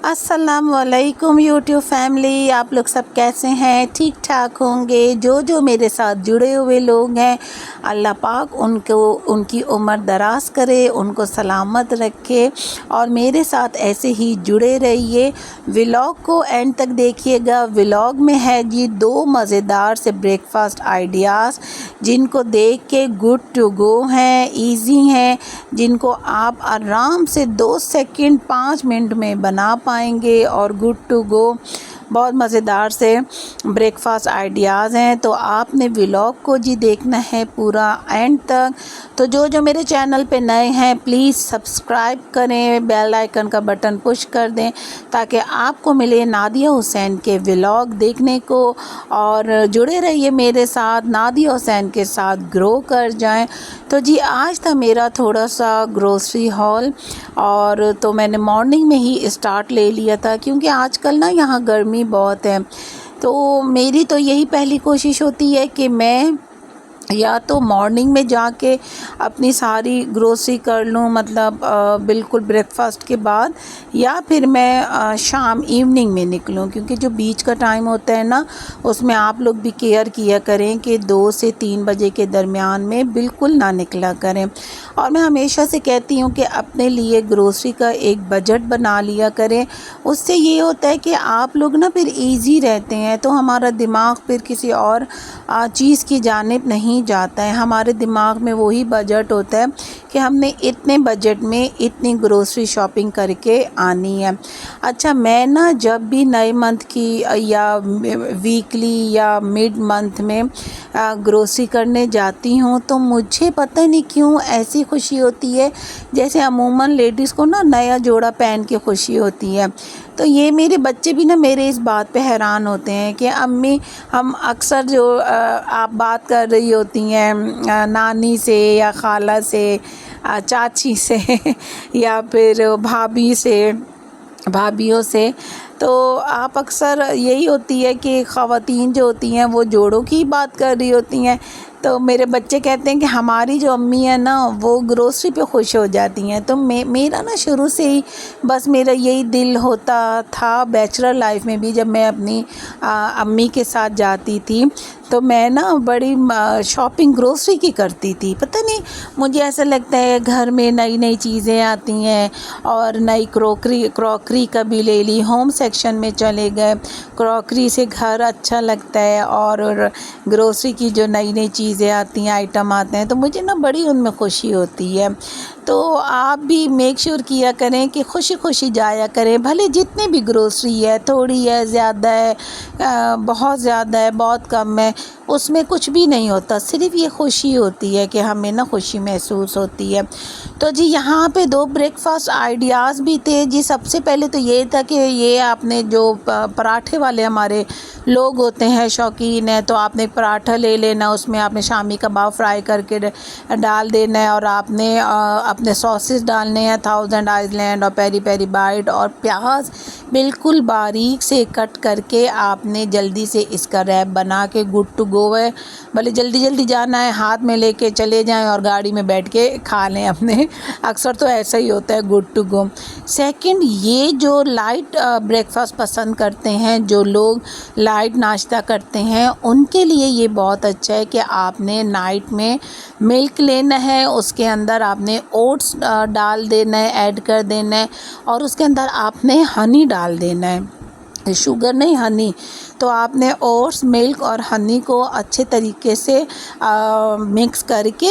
अस्सलाम वालेकुम YouTube family, आप लोग सब कैसे हैं? ठीक ठाक होंगे। जो मेरे साथ जुड़े हुए लोग हैं, अल्लाह पाक उनको उनकी उम्र दराज करे, उनको सलामत रखे और मेरे साथ ऐसे ही जुड़े रहिए। व्लॉग को एंड तक देखिएगा। व्लॉग में है जी 2 मज़ेदार से ब्रेकफास्ट आइडियाज़, जिनको देख के गुड टू गो हैं, इजी हैं, जिनको आप आराम से 2 सेकंड 5 मिनट में बना पाएंगे और गुड टू गो। बहुत मज़ेदार से ब्रेकफास्ट आइडियाज़ हैं, तो आपने व्लॉग को जी देखना है पूरा एंड तक। तो जो मेरे चैनल पे नए हैं प्लीज़ सब्सक्राइब करें, बेल आइकन का बटन पुश कर दें ताकि आपको मिले नादिया हुसैन के व्लॉग देखने को, और जुड़े रहिए मेरे साथ, नादिया हुसैन के साथ ग्रो कर जाएं। तो जी आज था मेरा थोड़ा सा ग्रोसरी हॉल, और तो मैंने मॉर्निंग में ही स्टार्ट ले लिया था क्योंकि आजकल ना यहाँ गर्मी बहुत है। तो मेरी तो यही पहली कोशिश होती है कि मैं या तो मॉर्निंग में जाके अपनी सारी ग्रोसरी कर लूँ, मतलब बिल्कुल ब्रेकफास्ट के बाद, या फिर मैं शाम इवनिंग में निकलूँ, क्योंकि जो बीच का टाइम होता है ना, उसमें आप लोग भी केयर किया करें कि 2 से 3 बजे के दरमियान में बिल्कुल ना निकला करें। और मैं हमेशा से कहती हूँ कि अपने लिए ग्रोसरी का एक बजट बना लिया करें। उससे ये होता है कि आप लोग ना फिर ईज़ी रहते हैं, तो हमारा दिमाग फिर किसी और चीज़ की जानिब नहीं जाता है। हमारे दिमाग में वही बजट होता है कि हमने इतने बजट में इतनी ग्रोसरी शॉपिंग करके आनी है। अच्छा, मैं ना जब भी नए मंथ की या वीकली या मिड मंथ में ग्रोसरी करने जाती हूँ, तो मुझे पता नहीं क्यों ऐसी खुशी होती है जैसे अमूमन लेडीज़ को ना नया जोड़ा पहन के खुशी होती है। तो ये मेरे बच्चे भी ना मेरे इस बात पे हैरान होते हैं कि अम्मी, हम अक्सर जो आप बात कर रही होती हैं नानी से या खाला से, चाची से या फिर भाभी से, भाभीयों से, तो आप अक्सर यही होती है कि ख़वातीन जो होती हैं वो जोड़ों की बात कर रही होती हैं। तो मेरे बच्चे कहते हैं कि हमारी जो अम्मी है ना वो ग्रोसरी पे खुश हो जाती हैं। तो मेरा ना शुरू से ही बस मेरा यही दिल होता था, बैचलर लाइफ में भी जब मैं अपनी अम्मी के साथ जाती थी तो मैं ना बड़ी शॉपिंग ग्रोसरी की करती थी। पता नहीं, मुझे ऐसा लगता है घर में नई नई चीज़ें आती हैं और नई क्रॉकरी का भी ले ली, होम सेक्शन में चले गए, क्रॉकरी से घर अच्छा लगता है, और ग्रोसरी की जो नई नई चीज़ें आती हैं, आइटम आते हैं, तो मुझे ना बड़ी उनमें खुशी होती है। तो आप भी मेक श्योर किया करें कि खुशी खुशी जाया करें, भले जितनी भी ग्रोसरी है, थोड़ी है, ज़्यादा है, बहुत ज़्यादा है, बहुत कम है, उसमें कुछ भी नहीं होता, सिर्फ़ ये खुशी होती है कि हमें ना खुशी महसूस होती है। तो जी यहाँ पे 2 ब्रेकफास्ट आइडियाज़ भी थे जी। सबसे पहले तो ये था कि ये आपने जो पराठे वाले हमारे लोग होते हैं, शौकीन हैं, तो आपने एक पराठा ले लेना, उसमें आपने शामी कबाब फ्राई करके डाल देना है, और आपने अपने सॉसेस डालने हैं, थाउजेंड आइलैंड और पेरी पेरी बाइट, और प्याज बिल्कुल बारीक से कट करके आपने जल्दी से इसका रैप बना के गुड टू गो है। भले जल्दी जल्दी जाना है, हाथ में लेके चले जाएं और गाड़ी में बैठ के खा लें अपने, अक्सर तो ऐसा ही होता है, गुड टू गो। सेकंड, ये जो लाइट ब्रेकफास्ट पसंद करते हैं, जो लोग लाइट नाश्ता करते हैं, उनके लिए ये बहुत अच्छा है कि आपने नाइट में मिल्क लेना है, उसके अंदर आपने ओट्स डाल देना है, ऐड कर देना है, और उसके अंदर आपने हनी डाल देना है, शुगर नहीं, हनी। तो आपने ओट्स, मिल्क और हनी को अच्छे तरीके से मिक्स करके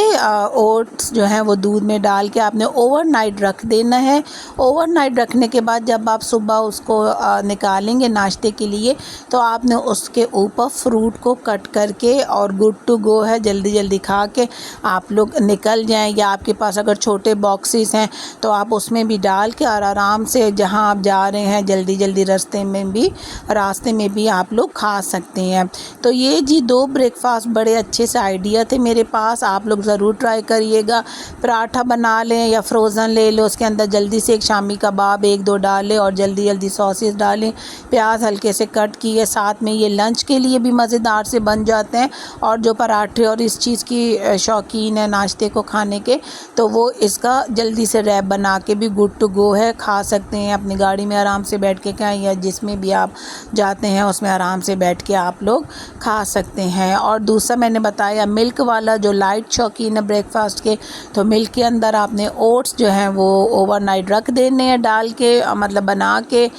ओट्स जो हैं वो दूध में डाल के आपने ओवरनाइट रख देना है। ओवरनाइट रखने के बाद जब आप सुबह उसको निकालेंगे नाश्ते के लिए, तो आपने उसके ऊपर फ्रूट को कट करके, और गुड टू गो है, जल्दी जल्दी खा के आप लोग निकल जाएं। या आपके पास अगर छोटे बॉक्सेस हैं तो आप उसमें भी डाल के और आराम से जहां आप जा रहे हैं जल्दी जल्दी रास्ते में भी आप लोग लोग खा सकते हैं। तो ये जी 2 ब्रेकफास्ट बड़े अच्छे से आइडिया थे मेरे पास, आप लोग ज़रूर ट्राई करिएगा। पराठा बना लें या फ्रोज़न ले लो, उसके अंदर जल्दी से एक शामी कबाब 1-2 डालें और जल्दी जल्दी सॉसेस डालें, प्याज हल्के से कट किए, साथ में ये लंच के लिए भी मज़ेदार से बन जाते हैं। और जो पराठे और इस चीज़ की शौकीन है नाश्ते को खाने के, तो वो इसका जल्दी से रैप बना के भी गुड टू गो है, खा सकते हैं। अपनी गाड़ी में आराम से बैठ के खाएं या जिसमें भी आप जाते हैं उसमें आराम से बैठ के आप लोग खा सकते हैं। और दूसरा मैंने बताया मिल्क वाला, जो लाइट शौकीन है ब्रेकफास्ट के, तो मिल्क के अंदर आपने ओट्स जो हैं वो ओवरनाइट रख देने हैं डाल के, मतलब बना के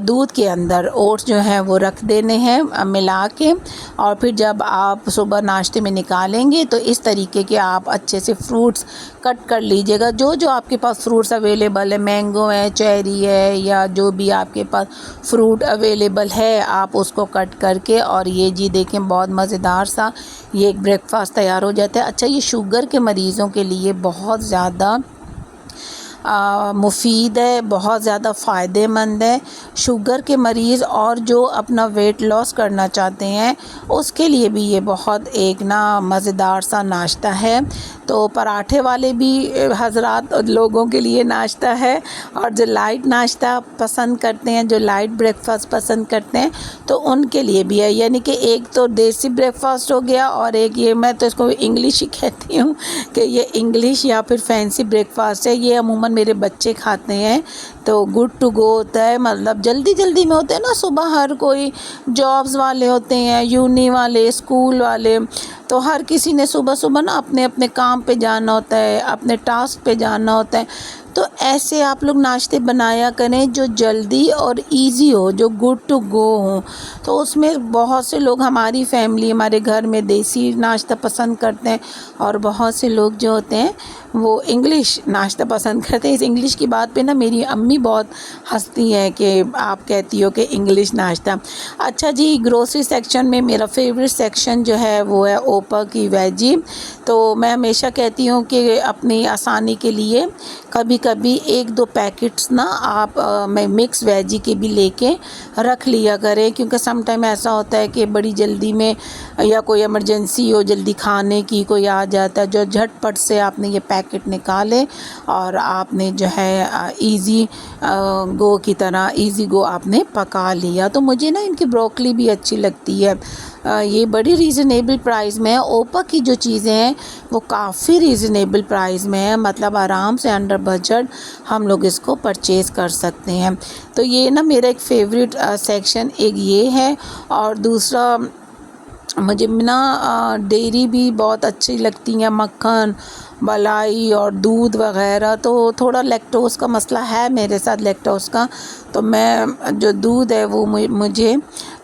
दूध के अंदर ओट्स जो हैं वो रख देने हैं मिला के, और फिर जब आप सुबह नाश्ते में निकालेंगे तो इस तरीके के आप अच्छे से फ्रूट्स कट कर लीजिएगा। जो जो आपके पास फ्रूट्स अवेलेबल है, मैंगो है, चेरी है, या जो भी आपके पास फ्रूट अवेलेबल है आप उसको कट करके, और ये जी देखें बहुत मज़ेदार सा ये एक ब्रेकफास्ट तैयार हो जाता है। अच्छा, ये शुगर के मरीज़ों के लिए बहुत ज़्यादा मुफीद है, बहुत ज़्यादा फ़ायदेमंद है। शुगर के मरीज़ और जो अपना वेट लॉस करना चाहते हैं उसके लिए भी ये बहुत एक ना मज़ेदार सा नाश्ता है। तो पराठे वाले भी हज़रात लोगों के लिए नाश्ता है, और जो लाइट नाश्ता पसंद करते हैं, जो लाइट ब्रेकफास्ट पसंद करते हैं, तो उनके लिए भी है। यानी कि एक तो देसी ब्रेकफास्ट हो गया, और एक ये मैं तो इसको इंग्लिश ही कहती हूँ कि ये इंग्लिश या फिर फैंसी ब्रेकफास्ट है। ये अमूमन मेरे बच्चे खाते हैं तो गुड टू गो होता है। मतलब जल्दी जल्दी में होते हैं ना, सुबह हर कोई जॉब्स वाले होते हैं, यूनी वाले, स्कूल वाले, तो हर किसी ने सुबह सुबह ना अपने अपने काम पे जाना होता है, अपने टास्क पे जाना होता है। तो ऐसे आप लोग नाश्ते बनाया करें जो जल्दी और इजी हो, जो गुड टू गो हो। तो उसमें बहुत से लोग, हमारी फैमिली, हमारे घर में देसी नाश्ता पसंद करते हैं, और बहुत से लोग जो होते हैं वो इंग्लिश नाश्ता पसंद करते हैं। इस इंग्लिश की बात पे ना मेरी अम्मी बहुत हंसती हैं कि आप कहती हो कि इंग्लिश नाश्ता। अच्छा जी, ग्रोसरी सेक्शन में मेरा फेवरेट सेक्शन जो है वो है ओपा की वेजी। तो मैं हमेशा कहती हूँ कि अपनी आसानी के लिए कभी कभी 1-2 पैकेट्स ना आप मैं मिक्स वेजी के भी लेके रख लिया करें, क्योंकि सम टाइम ऐसा होता है कि बड़ी जल्दी में या कोई इमरजेंसी हो, जल्दी खाने की कोई आ जाता है, जो झटपट से आपने ये पैकेट निकाले और आपने जो है इजी गो की तरह इजी गो आपने पका लिया। तो मुझे ना इनकी ब्रोकली भी अच्छी लगती है। ये बड़ी रीज़नेबल प्राइस में है। ओपा की जो चीज़ें हैं वो काफ़ी रीज़नेबल प्राइस में है, मतलब आराम से अंडर बजट हम लोग इसको परचेज़ कर सकते हैं। तो ये ना मेरा एक फेवरेट सेक्शन एक ये है। और दूसरा मुझे ना डेयरी भी बहुत अच्छी लगती है, मक्खन, मलाई और दूध वग़ैरह। तो थोड़ा लैक्टोज़ का मसला है मेरे साथ, लैक्टोज़ का, तो मैं जो दूध है वो मुझे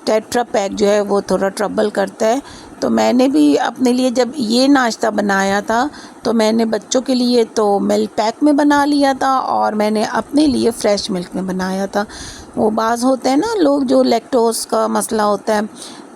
टेट्रा पैक जो है वो थोड़ा ट्रबल करता है। तो मैंने भी अपने लिए जब ये नाश्ता बनाया था तो मैंने बच्चों के लिए तो मिल्क पैक में बना लिया था, और मैंने अपने लिए फ़्रेश मिल्क में बनाया था। वो बाज़ होते हैं ना लोग जो लैक्टोज़ का मसला होता है,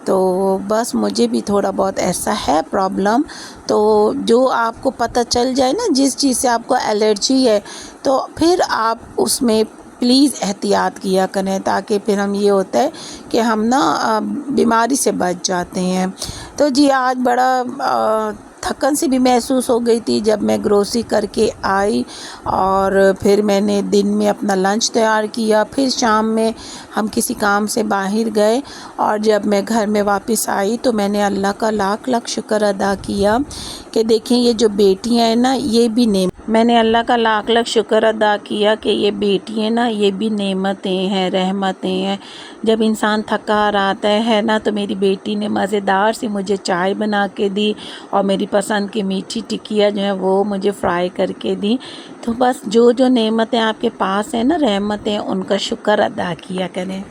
तो बस मुझे भी थोड़ा बहुत ऐसा है प्रॉब्लम। तो जो आपको पता चल जाए ना जिस चीज़ से आपको एलर्जी है, तो फिर आप उसमें प्लीज़ एहतियात किया करें, ताकि फिर हम ये होता है कि हम ना बीमारी से बच जाते हैं। तो जी आज बड़ा थकन सी भी महसूस हो गई थी जब मैं ग्रोसरी करके आई, और फिर मैंने दिन में अपना लंच तैयार किया, फिर शाम में हम किसी काम से बाहर गए, और जब मैं घर में वापस आई तो मैंने अल्लाह का लाख लाख शुक्र अदा किया कि देखें ये जो बेटियां हैं ना, ये भी मैंने अल्लाह का लाख लाख शुक्र अदा किया कि ये बेटियां ना, ये भी नेमतें हैं, रहमतें हैं। जब इंसान थका रहता है ना, तो मेरी बेटी ने मज़ेदार सी मुझे चाय बना के दी, और मेरी पसंद की मीठी टिकिया जो है वो मुझे फ्राई करके दी। तो बस जो जो नेमतें आपके पास हैं ना, रहमतें, उनका शुक्र अदा किया करें।